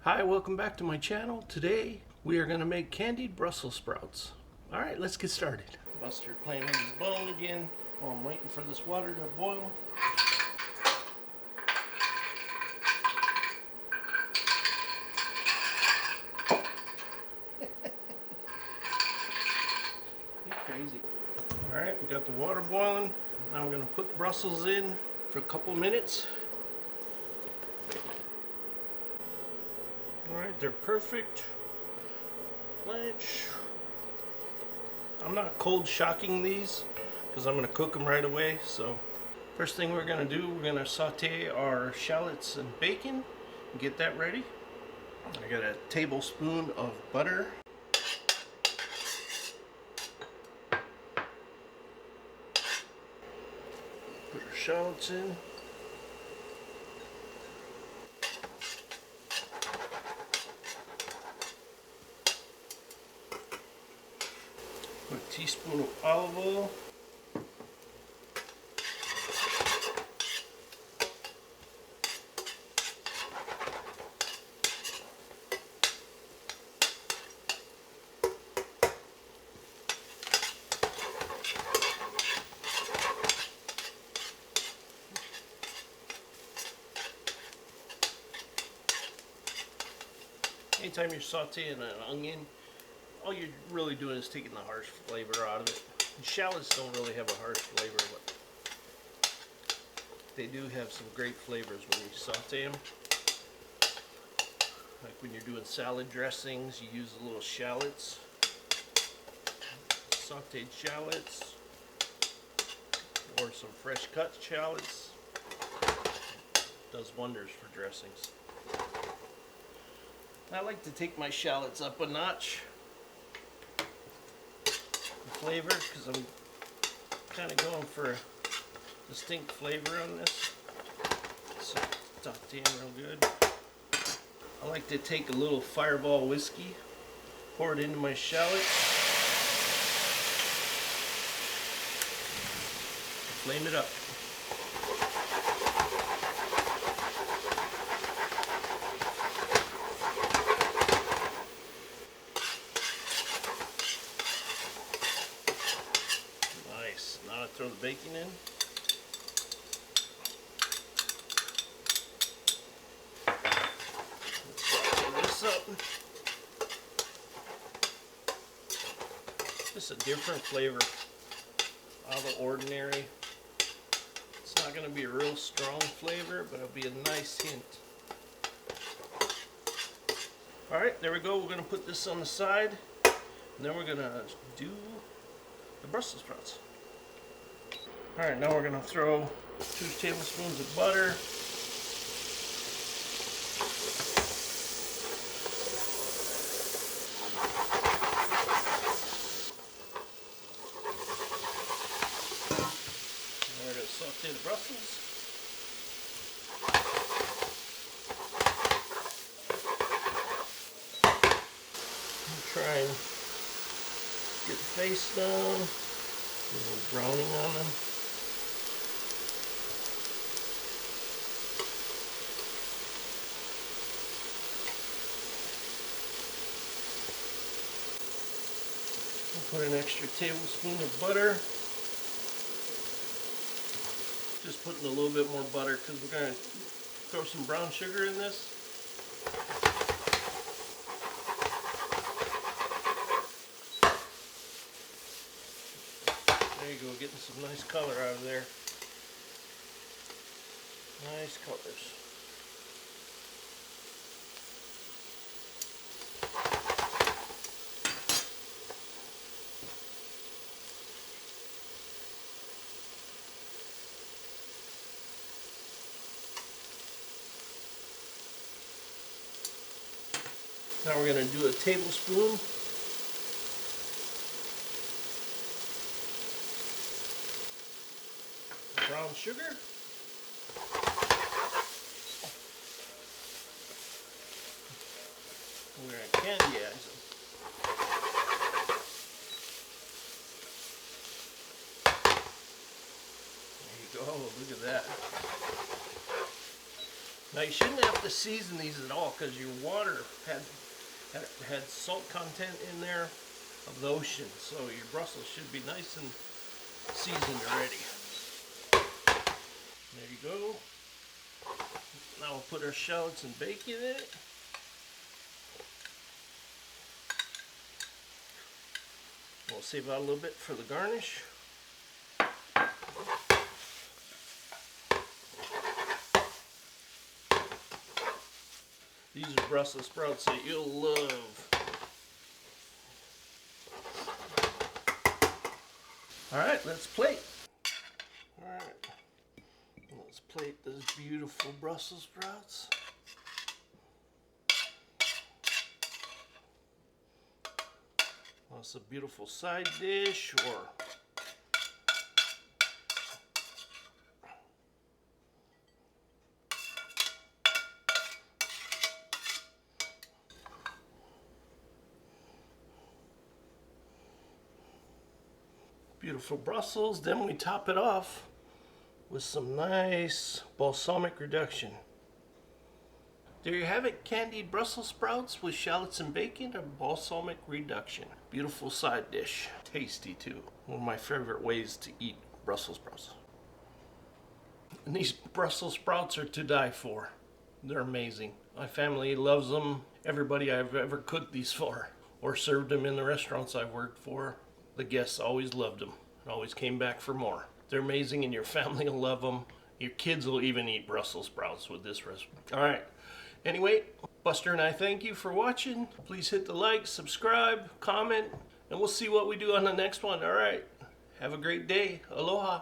Hi, welcome back to my channel. Today we are going to make candied Brussels sprouts. Alright, let's get started. Buster playing with his bowl again while I'm waiting for this water to boil. You're crazy. Alright, we got the water boiling. Now we're going to put Brussels in for a couple minutes. Alright, they're perfect. Blanch. I'm not cold shocking these because I'm going to cook them right away. So first thing we're going to do, we're going to saute our shallots and bacon and get that ready. I got a tablespoon of butter. Put our shallots in. Put a teaspoon of olive oil. Anytime you're sauteing an onion, all you're really doing is taking the harsh flavor out of it. And shallots don't really have a harsh flavor, but they do have some great flavors when you saute them. Like when you're doing salad dressings, you use a little shallots, sauteed shallots, or some fresh cut shallots. Does wonders for dressings. I like to take my shallots up a notch in flavor because I'm kind of going for a distinct flavor on this. So sauteing real good. I like to take a little Fireball whiskey, pour it into my shallots, flame it up. Nice. Now I throw the bacon in. Up. Just a different flavor out of the ordinary. It's not going to be a real strong flavor, but it'll be a nice hint. Alright, there we go. We're going to put this on the side, and then we're going to do the Brussels sprouts. Alright, now we're going to throw 2 tablespoons of butter. Saute the Brussels. Try and get the face done. A little browning on them. I'll put an extra tablespoon of butter. Just putting a little bit more butter because we're going to throw some brown sugar in this. There you go, getting some nice color out of there. Nice colors. Now we're going to do a tablespoon brown sugar. We're going to candidize them. There you go, look at that. Now you shouldn't have to season these at all because your water had salt content in there of the ocean. So your Brussels should be nice and seasoned already. There you go. Now we'll put our shallots and bacon in it. We'll save out a little bit for the garnish. These are Brussels sprouts that you'll love. Alright, let's plate. Alright, let's plate those beautiful Brussels sprouts. Well, it's a beautiful side dish or beautiful Brussels. Then we top it off with some nice balsamic reduction. There you have it, candied Brussels sprouts with shallots and bacon and balsamic reduction. Beautiful side dish. Tasty too. One of my favorite ways to eat Brussels sprouts. And these Brussels sprouts are to die for. They're amazing. My family loves them. Everybody I've ever cooked these for or served them in the restaurants I've worked for, the guests always loved them and always came back for more. They're amazing and your family will love them. Your kids will even eat Brussels sprouts with this recipe. Alright, anyway, Buster and I thank you for watching. Please hit the like, subscribe, comment, and we'll see what we do on the next one. Alright, have a great day. Aloha.